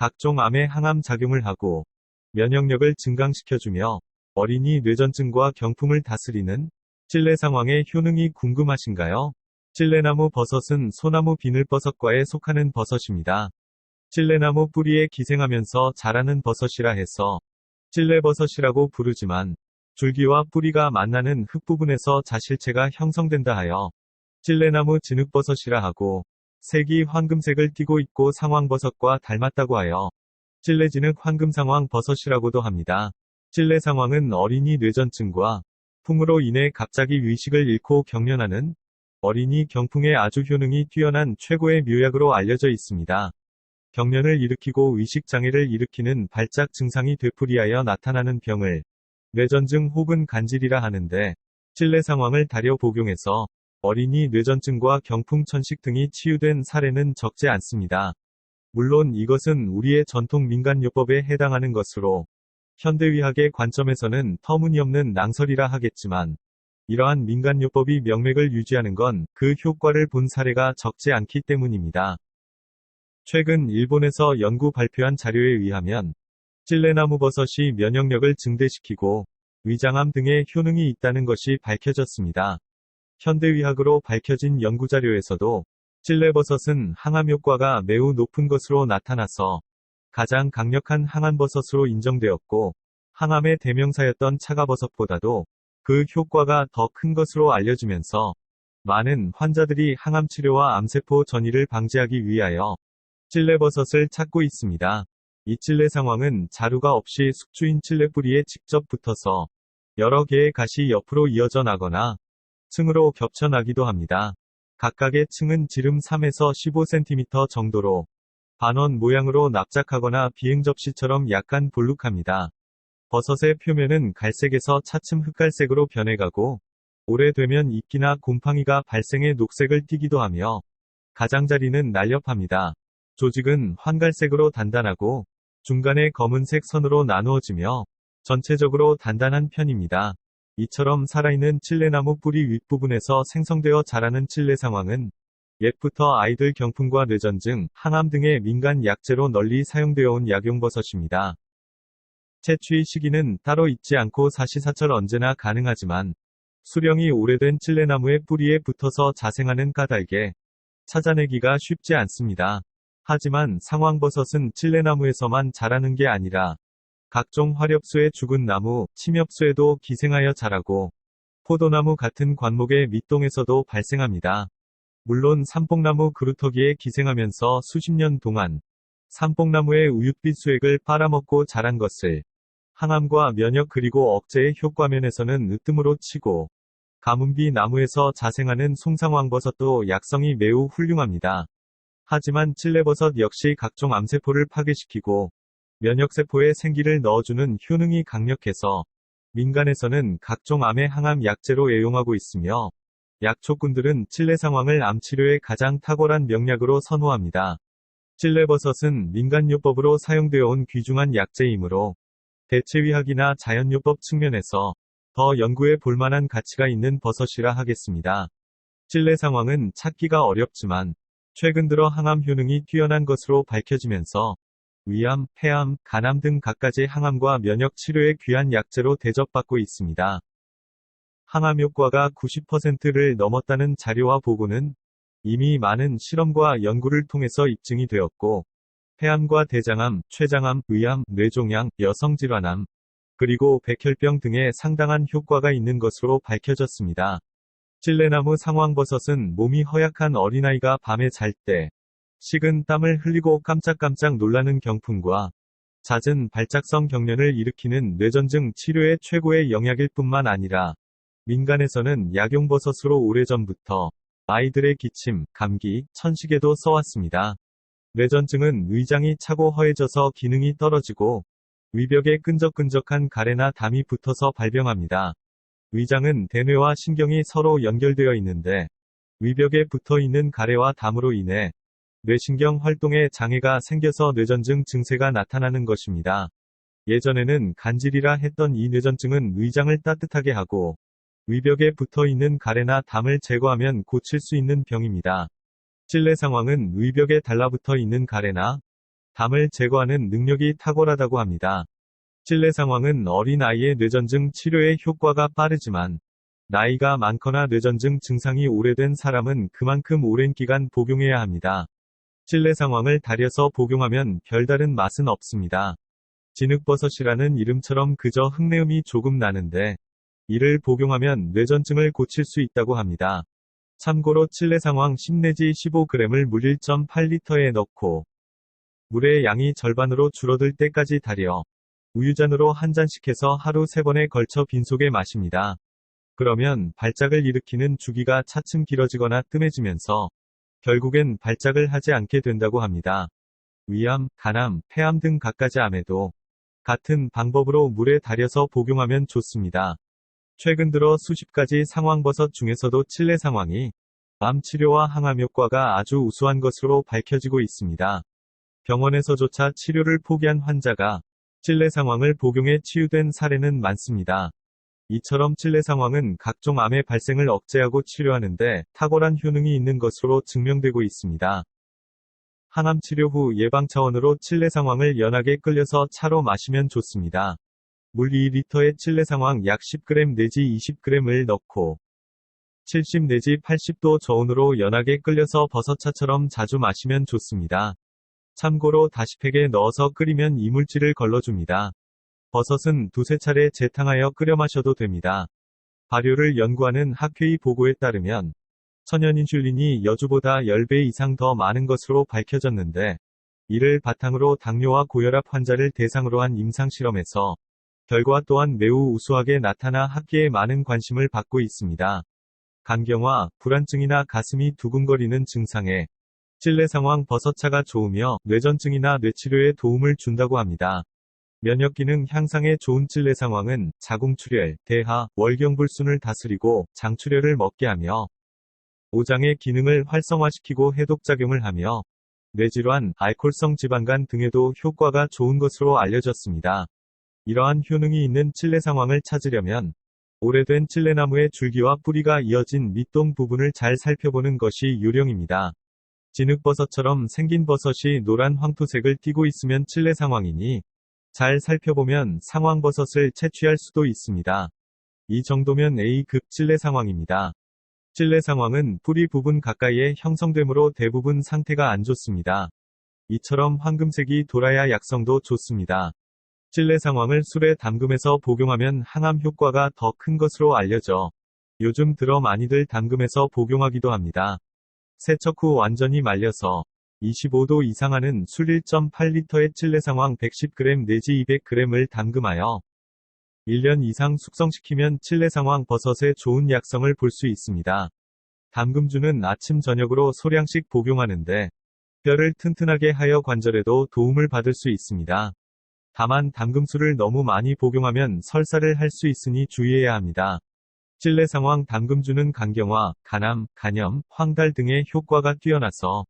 각종 암에 항암 작용을 하고 면역력을 증강시켜주며 어린이 뇌전증과 경풍을 다스리는 찔레 상황의 효능이 궁금하신가요? 찔레나무 버섯은 소나무 비늘버섯과에 속하는 버섯입니다. 찔레나무 뿌리에 기생하면서 자라는 버섯이라 해서 찔레버섯이라고 부르지만 줄기와 뿌리가 만나는 흙부분에서 자실체가 형성된다 하여 찔레나무 진흙버섯이라 하고 색이 황금색을 띠고 있고 상황버섯과 닮았다고 하여 찔레진흙 황금상황버섯이라고도 합니다. 찔레상황은 어린이 뇌전증과 풍으로 인해 갑자기 의식을 잃고 경련하는 어린이 경풍에 아주 효능이 뛰어난 최고의 묘약으로 알려져 있습니다. 경련을 일으키고 의식장애를 일으키는 발작 증상이 되풀이하여 나타나는 병을 뇌전증 혹은 간질이라 하는데 찔레 상황을 다려 복용해서 어린이 뇌전증과 경풍 천식 등이 치유된 사례는 적지 않습니다. 물론 이것은 우리의 전통 민간요법에 해당하는 것으로 현대의학의 관점에서는 터무니없는 낭설이라 하겠지만 이러한 민간요법이 명맥을 유지하는 건 그 효과를 본 사례가 적지 않기 때문입니다. 최근 일본에서 연구 발표한 자료에 의하면 찔레나무 버섯이 면역력을 증대시키고 위장암 등의 효능이 있다는 것이 밝혀졌습니다. 현대의학으로 밝혀진 연구자료에서도 찔레버섯은 항암 효과가 매우 높은 것으로 나타나서 가장 강력한 항암버섯으로 인정되었고 항암의 대명사였던 차가버섯보다도 그 효과가 더 큰 것으로 알려지면서 많은 환자들이 항암 치료와 암세포 전이를 방지하기 위하여 찔레버섯을 찾고 있습니다. 이 찔레 상황은 자루가 없이 숙주인 찔레 뿌리에 직접 붙어서 여러 개의 가시 옆으로 이어져 나거나 층으로 겹쳐 나기도 합니다. 각각의 층은 지름 3에서 15cm 정도로 반원 모양으로 납작하거나 비행접시처럼 약간 볼룩합니다. 버섯의 표면은 갈색에서 차츰 흑갈색으로 변해가고 오래되면 이끼나 곰팡이가 발생해 녹색을 띠기도 하며 가장자리는 날렵합니다. 조직은 환갈색으로 단단하고 중간에 검은색 선으로 나누어지며 전체적으로 단단한 편입니다. 이처럼 살아있는 찔레나무 뿌리 윗부분에서 생성되어 자라는 찔레 상황은 옛부터 아이들 경풍과 뇌전증, 항암 등의 민간 약재로 널리 사용되어 온 약용버섯입니다. 채취 시기는 따로 있지 않고 사시사철 언제나 가능하지만 수령이 오래된 찔레나무의 뿌리에 붙어서 자생하는 까닭에 찾아내기가 쉽지 않습니다. 하지만 상황버섯은 찔레나무에서만 자라는 게 아니라 각종 화렵수의 죽은 나무, 침엽수에도 기생하여 자라고 포도나무 같은 관목의 밑동에서도 발생합니다. 물론 삼뽕나무 그루터기에 기생하면서 수십 년 동안 삼뽕나무의 우윳빛 수액을 빨아먹고 자란 것을 항암과 면역 그리고 억제의 효과면에서는 으뜸으로 치고 가문비 나무에서 자생하는 송상황버섯도 약성이 매우 훌륭합니다. 하지만 찔레버섯 역시 각종 암세포를 파괴시키고 면역세포에 생기를 넣어주는 효능이 강력해서 민간에서는 각종 암의 항암 약재로 애용하고 있으며 약초꾼들은 찔레 상황을 암치료에 가장 탁월한 명약으로 선호합니다. 찔레버섯은 민간요법으로 사용되어 온 귀중한 약재이므로 대체의학이나 자연요법 측면에서 더 연구해 볼만한 가치가 있는 버섯이라 하겠습니다. 찔레 상황은 찾기가 어렵지만 최근 들어 항암 효능이 뛰어난 것으로 밝혀지면서 위암, 폐암, 간암 등 갖가지 항암과 면역 치료의 귀한 약재로 대접받고 있습니다. 항암 효과가 90%를 넘었다는 자료와 보고는 이미 많은 실험과 연구를 통해서 입증이 되었고, 폐암과 대장암, 췌장암, 위암, 뇌종양, 여성질환암, 그리고 백혈병 등에 상당한 효과가 있는 것으로 밝혀졌습니다. 찔레나무 상황버섯은 몸이 허약한 어린아이가 밤에 잘 때 식은 땀을 흘리고 깜짝깜짝 놀라는 경풍과 잦은 발작성 경련을 일으키는 뇌전증 치료의 최고의 영약일 뿐만 아니라 민간에서는 약용버섯으로 오래전부터 아이들의 기침, 감기, 천식에도 써왔습니다. 뇌전증은 위장이 차고 허해져서 기능이 떨어지고 위벽에 끈적끈적한 가래나 담이 붙어서 발병합니다. 위장은 대뇌와 신경이 서로 연결되어 있는데 위벽에 붙어 있는 가래와 담으로 인해 뇌신경 활동에 장애가 생겨서 뇌전증 증세가 나타나는 것입니다. 예전에는 간질이라 했던 이 뇌전증은 위장을 따뜻하게 하고 위벽에 붙어 있는 가래나 담을 제거하면 고칠 수 있는 병입니다. 찔레 상황은 위벽에 달라붙어 있는 가래나 담을 제거하는 능력이 탁월하다고 합니다. 찔레상황은 어린 아이의 뇌전증 치료에 효과가 빠르지만 나이가 많거나 뇌전증 증상이 오래된 사람은 그만큼 오랜 기간 복용해야 합니다. 찔레상황을 달여서 복용하면 별다른 맛은 없습니다. 진흙버섯이라는 이름처럼 그저 흙내음이 조금 나는데 이를 복용하면 뇌전증을 고칠 수 있다고 합니다. 참고로 찔레상황 10 내지 15g을 물 1.8리터에 넣고 물의 양이 절반으로 줄어들 때까지 달여 우유잔으로 한 잔씩 해서 하루 3번에 걸쳐 빈속에 마십니다. 그러면 발작을 일으키는 주기가 차츰 길어지거나 뜸해지면서 결국엔 발작을 하지 않게 된다고 합니다. 위암, 간암, 폐암 등 갖가지 암에도 같은 방법으로 물에 달여서 복용하면 좋습니다. 최근 들어 수십 가지 상황버섯 중에서도 찔레상황이 암 치료와 항암 효과가 아주 우수한 것으로 밝혀지고 있습니다. 병원에서조차 치료를 포기한 환자가 찔레상황을 복용해 치유된 사례는 많습니다. 이처럼 찔레상황은 각종 암의 발생을 억제하고 치료하는데 탁월한 효능이 있는 것으로 증명되고 있습니다. 항암 치료 후 예방 차원으로 찔레상황을 연하게 끓여서 차로 마시면 좋습니다. 물 2리터에 찔레상황 약 10g 내지 20g을 넣고 70 내지 80도 저온으로 연하게 끓여서 버섯차처럼 자주 마시면 좋습니다. 참고로 다시팩에 넣어서 끓이면 이물질을 걸러줍니다. 버섯은 두세 차례 재탕하여 끓여 마셔도 됩니다. 발효를 연구하는 학회의 보고에 따르면 천연인슐린이 여주보다 10배 이상 더 많은 것으로 밝혀졌는데 이를 바탕으로 당뇨와 고혈압 환자를 대상으로 한 임상실험에서 결과 또한 매우 우수하게 나타나 학계에 많은 관심을 받고 있습니다. 간경화, 불안증이나 가슴이 두근거리는 증상에 찔레상황 버섯차가 좋으며 뇌전증이나 뇌치료에 도움을 준다고 합니다. 면역기능 향상에 좋은 찔레상황은 자궁출혈, 대하, 월경불순을 다스리고 장출혈을 먹게 하며 오장의 기능을 활성화시키고 해독작용을 하며 뇌질환, 알코올성 지방간 등에도 효과가 좋은 것으로 알려졌습니다. 이러한 효능이 있는 찔레상황을 찾으려면 오래된 찔레나무의 줄기와 뿌리가 이어진 밑동 부분을 잘 살펴보는 것이 요령입니다. 진흙버섯처럼 생긴 버섯이 노란 황토색을 띠고 있으면 찔레상황이니 잘 살펴보면 상황버섯을 채취할 수도 있습니다. 이 정도면 A급 찔레상황입니다. 찔레상황은 뿌리 부분 가까이에 형성되므로 대부분 상태가 안 좋습니다. 이처럼 황금색이 돌아야 약성도 좋습니다. 찔레상황을 술에 담금해서 복용하면 항암 효과가 더 큰 것으로 알려져 요즘 들어 많이들 담금해서 복용하기도 합니다. 세척 후 완전히 말려서 25도 이상 하는 술 1.8리터에 찔레상황 110g 내지 200g을 담금하여 1년 이상 숙성시키면 찔레상황 버섯의 좋은 약성을 볼 수 있습니다. 담금주는 아침 저녁으로 소량씩 복용하는데 뼈를 튼튼하게 하여 관절에도 도움을 받을 수 있습니다. 다만 담금술을 너무 많이 복용하면 설사를 할 수 있으니 주의해야 합니다. 찔레상황 담금주는 간경화, 간암, 간염, 황달 등의 효과가 뛰어나서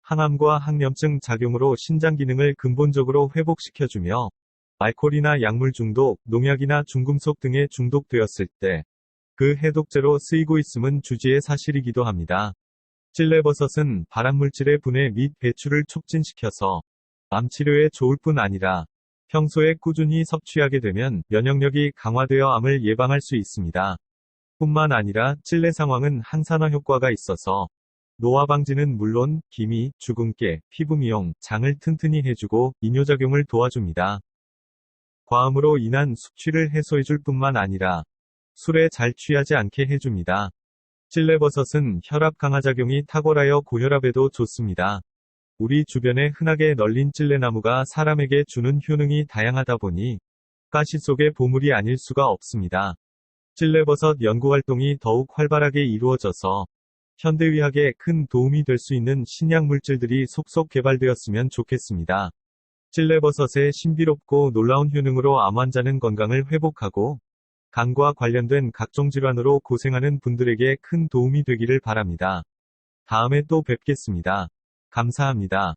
항암과 항염증 작용으로 신장 기능을 근본적으로 회복시켜주며 알코올이나 약물 중독, 농약이나 중금속 등에 중독되었을 때 그 해독제로 쓰이고 있음은 주지의 사실이기도 합니다. 찔레버섯은 발암물질의 분해 및 배출을 촉진시켜서 암 치료에 좋을 뿐 아니라 평소에 꾸준히 섭취하게 되면 면역력이 강화되어 암을 예방할 수 있습니다. 뿐만 아니라 찔레상황은 항산화 효과가 있어서 노화 방지는 물론 기미, 주근깨, 피부 미용, 장을 튼튼히 해주고 이뇨작용을 도와줍니다. 과음으로 인한 숙취를 해소해줄 뿐만 아니라 술에 잘 취하지 않게 해줍니다. 찔레버섯은 혈압 강화작용이 탁월하여 고혈압에도 좋습니다. 우리 주변에 흔하게 널린 찔레나무가 사람에게 주는 효능이 다양하다 보니 가시 속의 보물이 아닐 수가 없습니다. 찔레버섯 연구활동이 더욱 활발하게 이루어져서 현대의학에 큰 도움이 될 수 있는 신약 물질들이 속속 개발되었으면 좋겠습니다. 찔레버섯의 신비롭고 놀라운 효능으로 암 환자는 건강을 회복하고 간과 관련된 각종 질환으로 고생하는 분들에게 큰 도움이 되기를 바랍니다. 다음에 또 뵙겠습니다. 감사합니다.